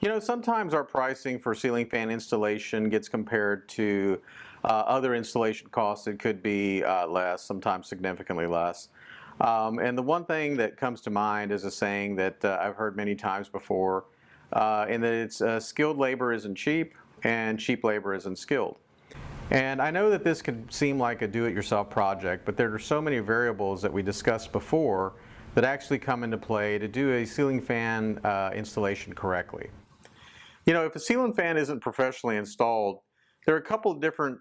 You know, sometimes our pricing for ceiling fan installation gets compared to other installation costs. It could be less, sometimes significantly less. And the one thing that comes to mind is a saying that I've heard many times before, and that it's skilled labor isn't cheap and cheap labor isn't skilled. And I know that this could seem like a do-it-yourself project, but there are so many variables that we discussed before that actually come into play to do a ceiling fan installation correctly. You know, if a ceiling fan isn't professionally installed, there are a couple of different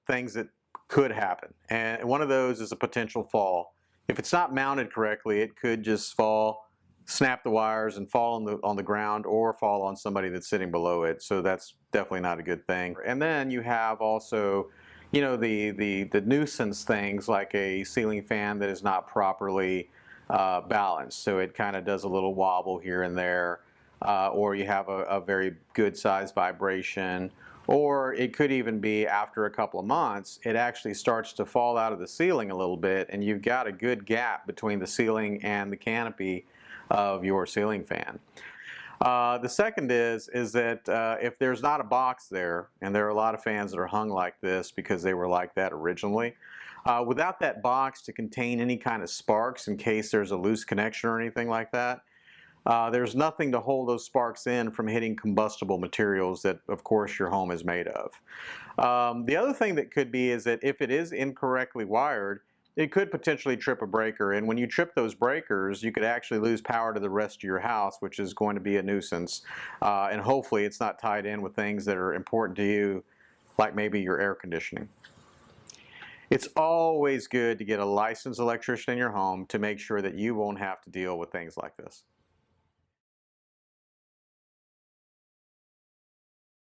things that could happen. And one of those is a potential fall. If it's not mounted correctly, it could just fall, snap the wires, and fall on the ground or fall on somebody that's sitting below it. So that's definitely not a good thing. And then you have also, you know, the nuisance things like a ceiling fan that is not properly balanced. So it kind of does a little wobble here and there. Or you have a very good size vibration, or it could even be after a couple of months it actually starts to fall out of the ceiling a little bit and you've got a good gap between the ceiling and the canopy of your ceiling fan. The second is that if there's not a box there, and there are a lot of fans that are hung like this because they were like that originally, without that box to contain any kind of sparks in case there's a loose connection or anything like that, there's nothing to hold those sparks in from hitting combustible materials that, of course, your home is made of. The other thing that could be is that if it is incorrectly wired, it could potentially trip a breaker. And when you trip those breakers, you could actually lose power to the rest of your house, which is going to be a nuisance. And hopefully it's not tied in with things that are important to you, like maybe your air conditioning. It's always good to get a licensed electrician in your home to make sure that you won't have to deal with things like this.